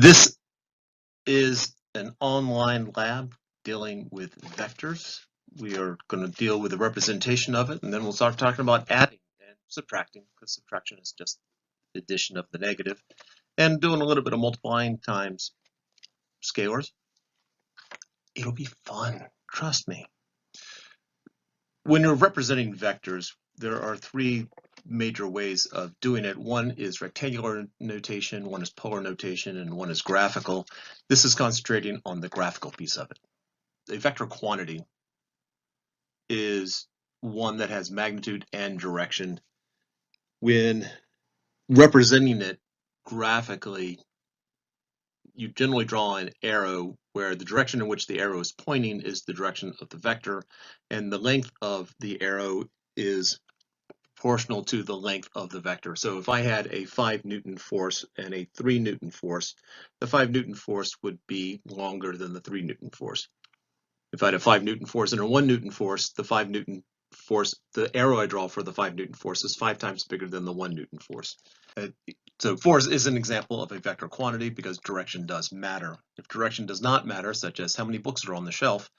This is an online lab dealing with vectors. We are going to deal with the representation of it, and then we'll start talking about adding and subtracting, because subtraction is just the addition of the negative, and doing a little bit of multiplying times scalars. It'll be fun, trust me. When you're representing vectors, there are three major ways of doing it. One is rectangular notation, one is polar notation, and one is graphical. This is concentrating on the graphical piece of it. A vector quantity is one that has magnitude and direction. When representing it graphically, you generally draw an arrow where the direction in which the arrow is pointing is the direction of the vector, and the length of the arrow is proportional to the length of the vector. So if I had a 5 Newton force and a 3 Newton force, the 5 Newton force would be longer than the 3 Newton force. If I had a 5 Newton force and a 1 Newton force, the 5 Newton force, the arrow I draw for the 5 Newton force is 5 times bigger than the 1 Newton force. So force is an example of a vector quantity because direction does matter. If direction does not matter, such as how many books are on the shelf,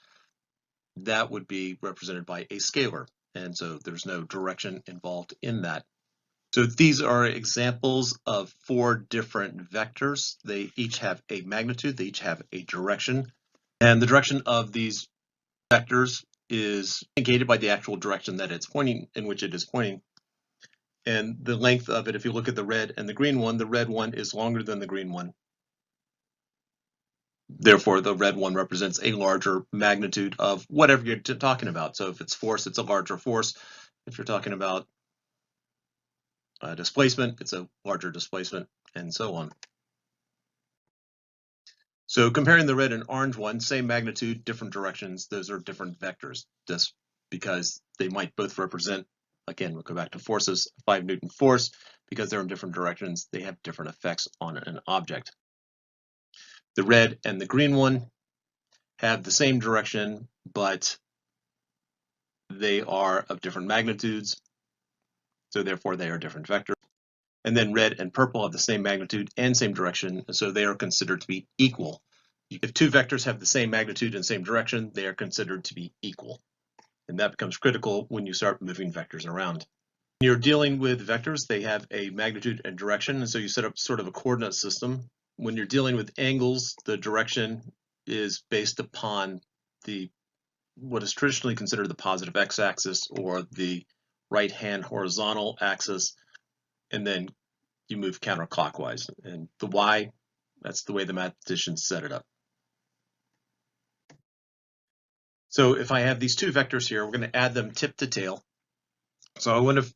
that would be represented by a scalar. And so there's no direction involved in that. So these are examples of 4 different vectors. They each have a magnitude, they each have a direction. And the direction of these vectors is negated by the actual direction that it's pointing, in which it is pointing. And the length of it, if you look at the red and the green one, the red one is longer than the green one. Therefore, the red one represents a larger magnitude of whatever you're talking about. So if it's force, it's a larger force. If you're talking about displacement, it's a larger displacement, and so on. So comparing the red and orange one, same magnitude, different directions, those are different vectors, just because they might both represent, again, we'll go back to forces, 5 Newton force, because they're in different directions, they have different effects on an object. The red and the green one have the same direction, but they are of different magnitudes, so therefore they are different vectors. And then red and purple have the same magnitude and same direction, so they are considered to be equal. If 2 vectors have the same magnitude and same direction, they are considered to be equal. And that becomes critical when you start moving vectors around. When you're dealing with vectors, they have a magnitude and direction, and so you set up sort of a coordinate system. When you're dealing with angles, the direction is based upon what is traditionally considered the positive x-axis or the right-hand horizontal axis, and then you move counterclockwise. And the y, that's the way the mathematicians set it up. So if I have these 2 vectors here, we're going to add them tip to tail. So I want to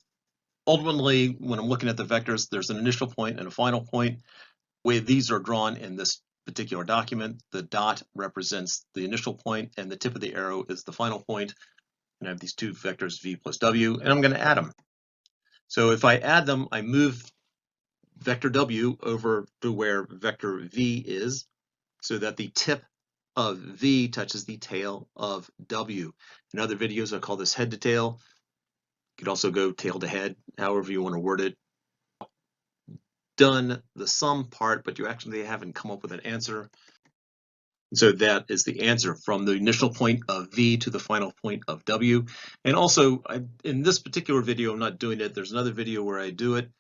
ultimately, when I'm looking at the vectors, there's an initial point and a final point. The way these are drawn in this particular document, the dot represents the initial point and the tip of the arrow is the final point. And I have these 2 vectors, v plus w, and I'm going to add them. So if I add them, I move vector w over to where vector v is, so that the tip of v touches the tail of w. In other videos, I call this head to tail. You could also go tail to head, however you want to word it. Done the sum part, but you actually haven't come up with an answer. So that is the answer from the initial point of v to the final point of w. And also, in this particular video, I'm not doing it. There's another video where I do it,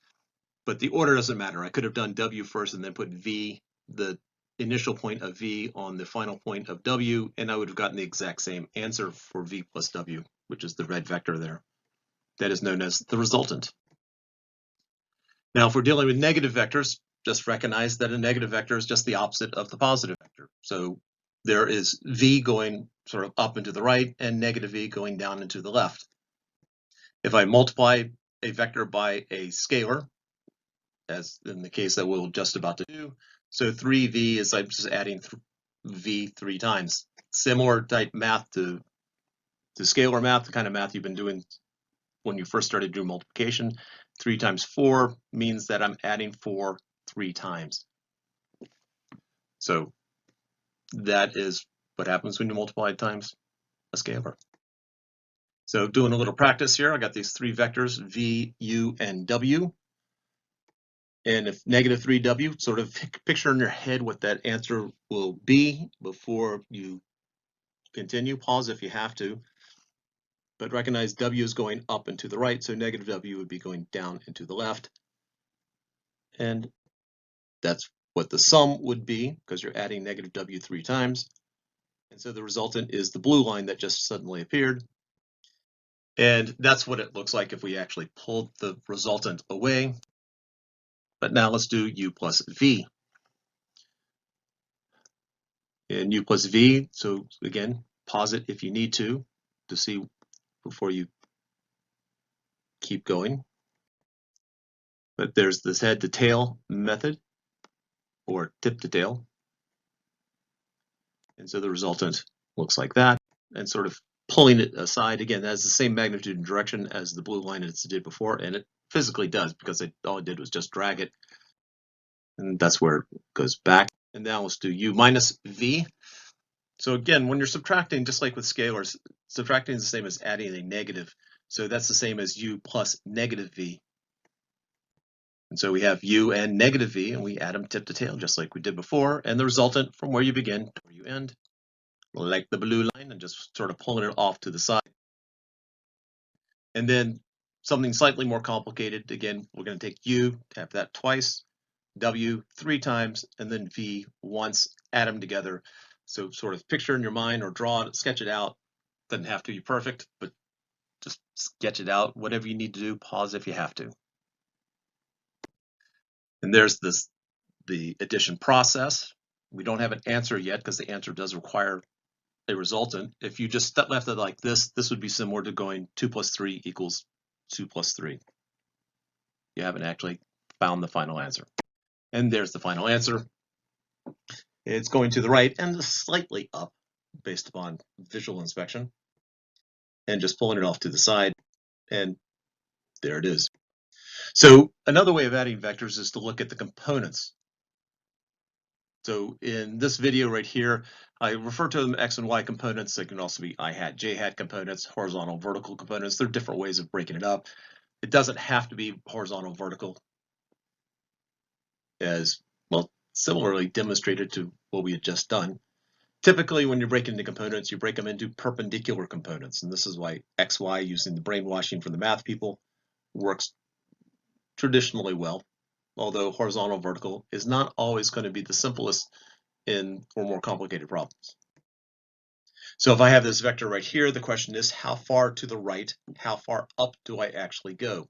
but the order doesn't matter. I could have done w first and then put v, the initial point of v, on the final point of w, and I would have gotten the exact same answer for v plus w, which is the red vector there. That is known as the resultant. Now, if we're dealing with negative vectors, just recognize that a negative vector is just the opposite of the positive vector. So there is v going sort of up and to the right and negative v going down and to the left. If I multiply a vector by a scalar, as in the case that we're just about to do, so 3v is I'm just adding v 3 times. Similar type math to scalar math, the kind of math you've been doing when you first started doing multiplication. 3 times 4 means that I'm adding 4 3 times. So that is what happens when you multiply times a scalar. So doing a little practice here, I got these 3 vectors, v, u, and w. And if negative 3w, sort of picture in your head what that answer will be before you continue. Pause if you have to. But recognize w is going up and to the right, so negative w would be going down and to the left. And that's what the sum would be, because you're adding negative w 3 times. And so the resultant is the blue line that just suddenly appeared. And that's what it looks like if we actually pulled the resultant away. But now let's do u plus v. And u plus v, so again, pause it if you need to see before you keep going. But there's this head to tail method, or tip to tail. And so the resultant looks like that. And sort of pulling it aside, again, that has the same magnitude and direction as the blue line as it did before, and it physically does, because all it did was just drag it. And that's where it goes back. And now let's do u minus v. So again, when you're subtracting, just like with scalars, subtracting is the same as adding a negative. So that's the same as u plus negative v. And so we have u and negative v, and we add them tip to tail, just like we did before. And the resultant from where you begin to where you end, like the blue line, and just sort of pulling it off to the side. And then something slightly more complicated. Again, we're going to take u, tap that twice, w 3 times, and then v once, add them together. So sort of picture in your mind or draw it, sketch it out. Doesn't have to be perfect, but just sketch it out. Whatever you need to do, pause if you have to. And there's the addition process. We don't have an answer yet because the answer does require a resultant. If you just left it like this would be similar to going 2 plus 3 equals 2 plus 3. You haven't actually found the final answer. And there's the final answer. It's going to the right and slightly up based upon visual inspection. And just pulling it off to the side, and there it is. So another way of adding vectors is to look at the components. So in this video right here, I refer to them x and y components. They can also be I hat, j hat components, horizontal, vertical components. There are different ways of breaking it up. It doesn't have to be horizontal, vertical, as well, similarly demonstrated to what we had just done. Typically, when you're breaking into components, you break them into perpendicular components. And this is why XY, using the brainwashing from the math people, works traditionally well, although horizontal vertical is not always going to be the simplest for more complicated problems. So if I have this vector right here, the question is how far to the right, how far up do I actually go?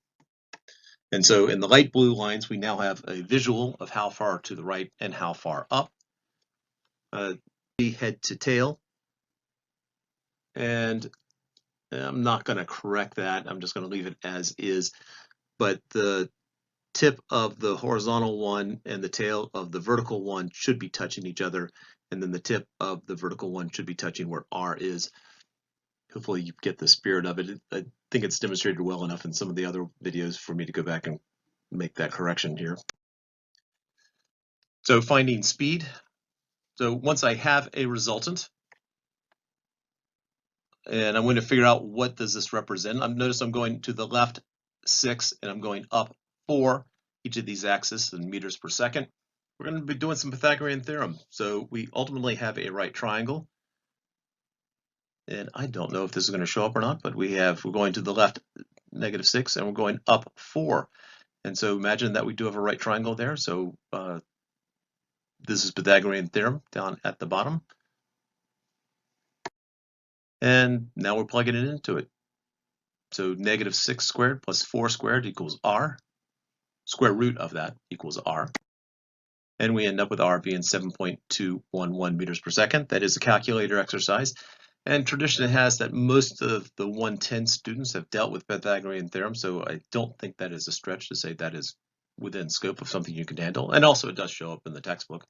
And so in the light blue lines, we now have a visual of how far to the right and how far up. Head to tail. And I'm not going to correct that. I'm just going to leave it as is. But the tip of the horizontal one and the tail of the vertical one should be touching each other. And then the tip of the vertical one should be touching where R is. Hopefully you get the spirit of it. I think it's demonstrated well enough in some of the other videos for me to go back and make that correction here. So finding speed. So once I have a resultant, and I'm going to figure out what does this represent. Notice I'm going to the left 6 and I'm going up 4, each of these axes in meters per second. We're going to be doing some Pythagorean theorem. So we ultimately have a right triangle. And I don't know if this is going to show up or not, but we're going to the left -6 and we're going up 4. And so imagine that we do have a right triangle there. So this is Pythagorean theorem down at the bottom. And now we're plugging it into it. So -6 squared plus 4 squared equals R. Square root of that equals R. And we end up with R being 7.211 meters per second. That is a calculator exercise. And tradition has that most of the 110 students have dealt with Pythagorean theorem, so I don't think that is a stretch to say that is within scope of something you can handle. And also it does show up in the textbook.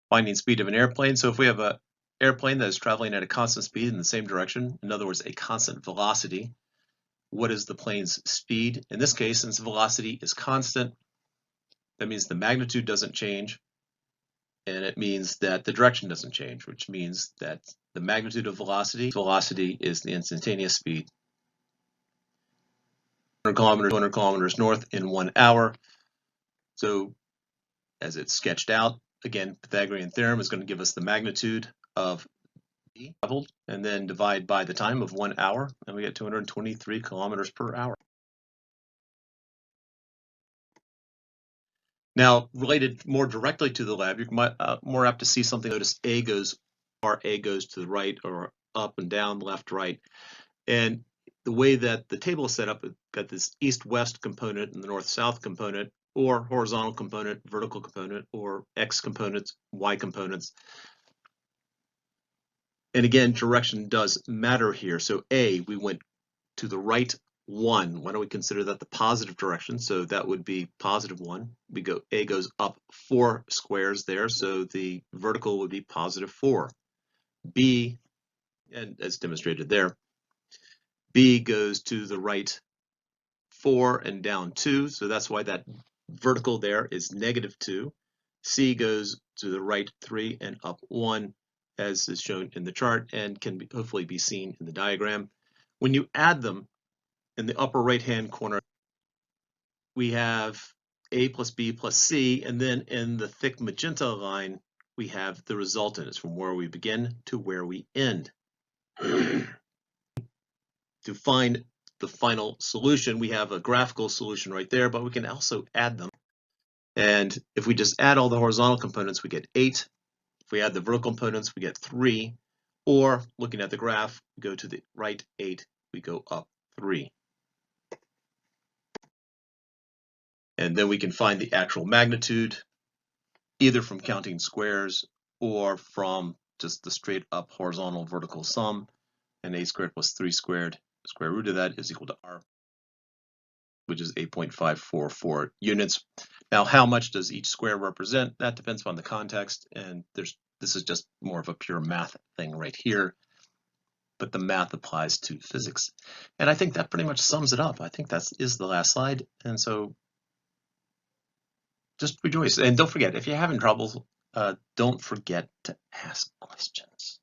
Finding speed of an airplane. So if we have an airplane that is traveling at a constant speed in the same direction, in other words, a constant velocity, what is the plane's speed? In this case, since velocity is constant, that means the magnitude doesn't change, and it means that the direction doesn't change, which means that the magnitude of velocity is the instantaneous speed. 200 kilometers north in 1 hour. So as it's sketched out, again, Pythagorean theorem is going to give us the magnitude of B traveled, and then divide by the time of 1 hour, and we get 223 kilometers per hour. Now, related more directly to the lab, you're more apt to see something. Notice A goes to the right, or up and down, left, right. And the way that the table is set up, it's got this east-west component and the north-south component, or horizontal component, vertical component, or X components, Y components. And again, direction does matter here. So A, we went to the right 1. Why don't we consider that the positive direction? So that would be positive 1. A goes up 4 squares there, so the vertical would be positive 4. B, and as demonstrated there, B goes to the right 4 and down 2, so that's why that vertical there is negative 2. C goes to the right 3 and up 1, as is shown in the chart and can hopefully be seen in the diagram. When you add them, in the upper right-hand corner, we have A plus B plus C, and then in the thick magenta line, we have the resultant. It's from where we begin to where we end. To find the final solution, we have a graphical solution right there, but we can also add them. And if we just add all the horizontal components, we get 8. If we add the vertical components, we get 3. Or looking at the graph, we go to the right 8, we go up 3. And then we can find the actual magnitude, either from counting squares or from just the straight up horizontal vertical sum. And a squared plus 3 squared, square root of that is equal to r, which is 8.544 units. Now, how much does each square represent? That depends upon the context, and this is just more of a pure math thing right here, but the math applies to physics. And I think that pretty much sums it up. I think that is the last slide, and so just rejoice. And don't forget, if you're having trouble, don't forget to ask questions.